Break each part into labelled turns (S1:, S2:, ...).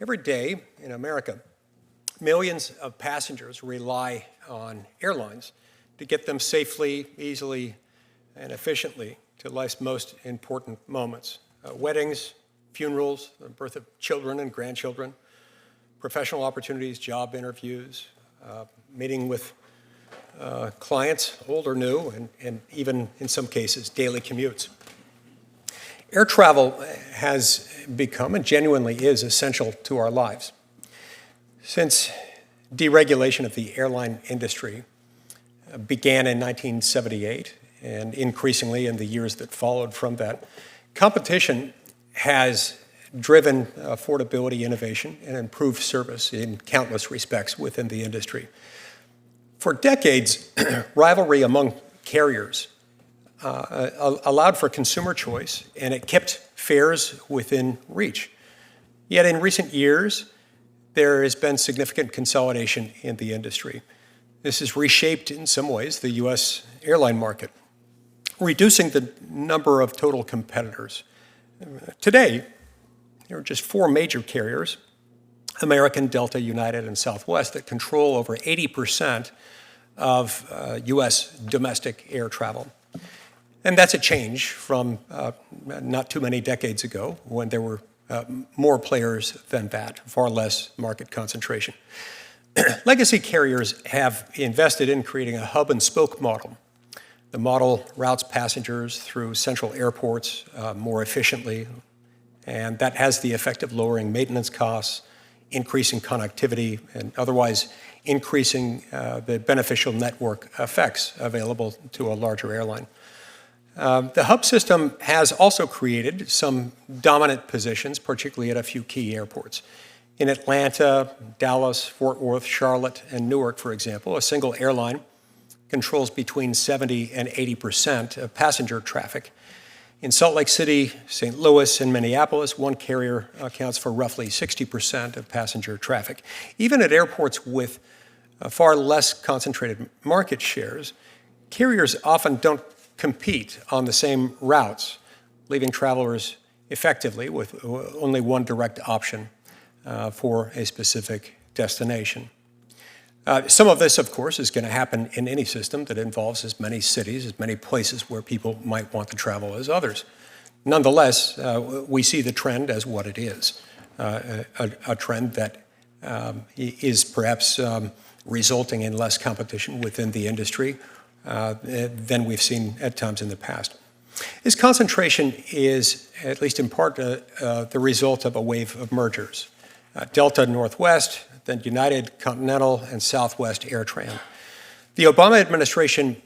S1: Every day in America, millions of passengers rely on airlines to get them safely, easily, and efficiently to life's most important moments. Weddings, funerals, the birth of children and grandchildren, professional opportunities, job interviews, meeting with clients, old or new, and even in some cases, daily commutes. Air travel has become and genuinely is essential to our lives. Since deregulation of the airline industry began in 1978 and increasingly in the years that followed from that, competition has driven affordability, innovation, and improved service in countless respects within the industry. For decades, rivalry among carriers allowed for consumer choice, and it kept fares within reach. Yet in recent years, there has been significant consolidation in the industry. This has reshaped, in some ways, the U.S. airline market, reducing the number of total competitors. Today, there are just four major carriers, American, Delta, United, and Southwest, that control over 80% of U.S. domestic air travel. And that's a change from not too many decades ago when there were more players than that, far less market concentration. Legacy carriers have invested in creating a hub and spoke model. The model routes passengers through central airports more efficiently, and that has the effect of lowering maintenance costs, increasing connectivity, and otherwise increasing the beneficial network effects available to a larger airline. The hub system has also created some dominant positions, particularly at a few key airports. In Atlanta, Dallas, Fort Worth, Charlotte, and Newark, for example, a single airline controls between 70 and 80% of passenger traffic. In Salt Lake City, St. Louis, and Minneapolis, one carrier accounts for roughly 60% of passenger traffic. Even at airports with far less concentrated market shares, carriers often don't compete on the same routes, leaving travelers effectively with only one direct option for a specific destination. Some of this, of course, is going to happen in any system that involves as many cities, as many places where people might want to travel as others. Nonetheless, we see the trend as what it is, a trend that is perhaps resulting in less competition within the industry than we've seen at times in the past. This concentration is, at least in part, the result of a wave of mergers. Delta Northwest, then United, Continental, and Southwest AirTran. The Obama administration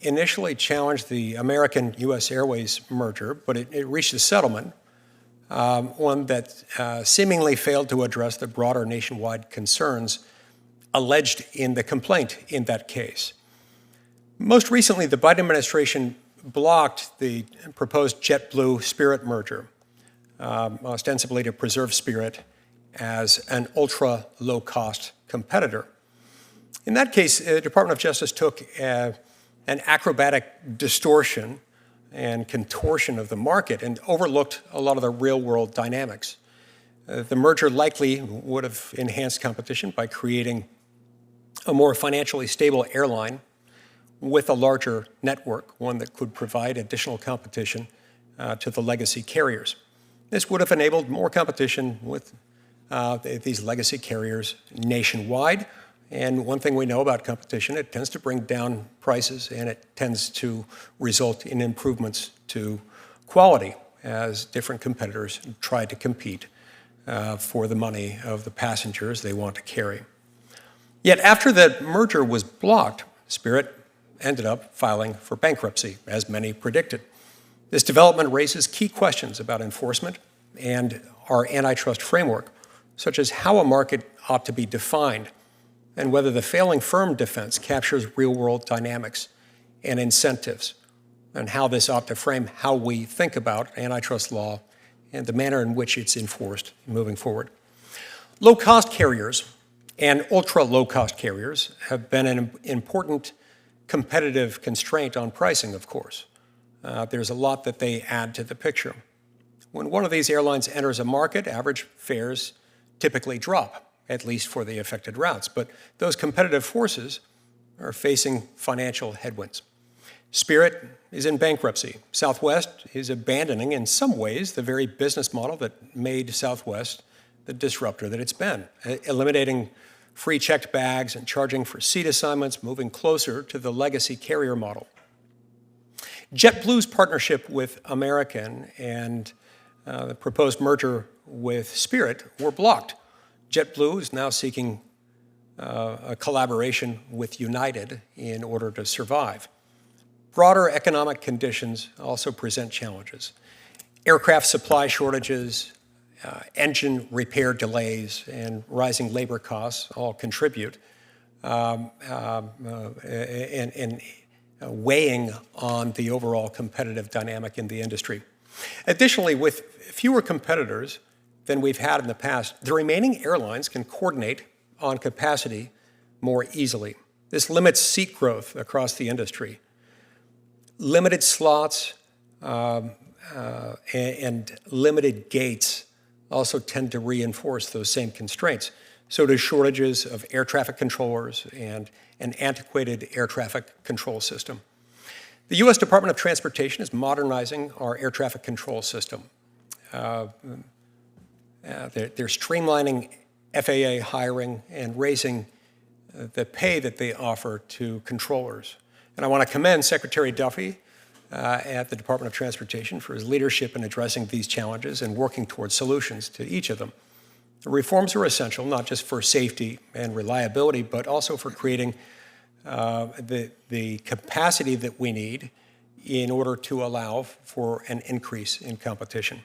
S1: initially challenged the American-U.S. Airways merger, but it reached a settlement, one that seemingly failed to address the broader nationwide concerns alleged in the complaint in that case. Most recently, the Biden administration blocked the proposed JetBlue-Spirit merger, ostensibly to preserve Spirit as an ultra-low-cost competitor. In that case, the Department of Justice took an acrobatic distortion and contortion of the market and overlooked a lot of the real-world dynamics. The merger likely would have enhanced competition by creating a more financially stable airline with a larger network, one that could provide additional competition to the legacy carriers. This would have enabled more competition with these legacy carriers nationwide. And one thing we know about competition, it tends to bring down prices and it tends to result in improvements to quality as different competitors try to compete for the money of the passengers they want to carry. Yet after the merger was blocked, Spirit ended up filing for bankruptcy, as many predicted. This development raises key questions about enforcement and our antitrust framework, such as how a market ought to be defined and whether the failing firm defense captures real-world dynamics and incentives, and how this ought to frame how we think about antitrust law and the manner in which it's enforced moving forward. Low-cost carriers and ultra-low-cost carriers have been an important competitive constraint on pricing, of course. There's a lot that they add to the picture. When one of these airlines enters a market, average fares typically drop, at least for the affected routes. But those competitive forces are facing financial headwinds. Spirit is in bankruptcy. Southwest is abandoning, in some ways, the very business model that made Southwest the disruptor that it's been, eliminating free checked bags and charging for seat assignments, moving closer to the legacy carrier model. JetBlue's partnership with American and the proposed merger with Spirit were blocked. JetBlue is now seeking a collaboration with United in order to survive. Broader economic conditions also present challenges. Aircraft supply shortages, engine repair delays, and rising labor costs all contribute and weighing on the overall competitive dynamic in the industry. Additionally, with fewer competitors than we've had in the past, the remaining airlines can coordinate on capacity more easily. This limits seat growth across the industry. Limited slots and limited gates also tend to reinforce those same constraints. So do shortages of air traffic controllers and an antiquated air traffic control system. The U.S. Department of Transportation is modernizing our air traffic control system. They're streamlining FAA hiring and raising the pay that they offer to controllers. And I want to commend Secretary Duffy at the Department of Transportation for his leadership in addressing these challenges and working towards solutions to each of them. The reforms are essential, not just for safety and reliability, but also for creating the capacity that we need in order to allow for an increase in competition.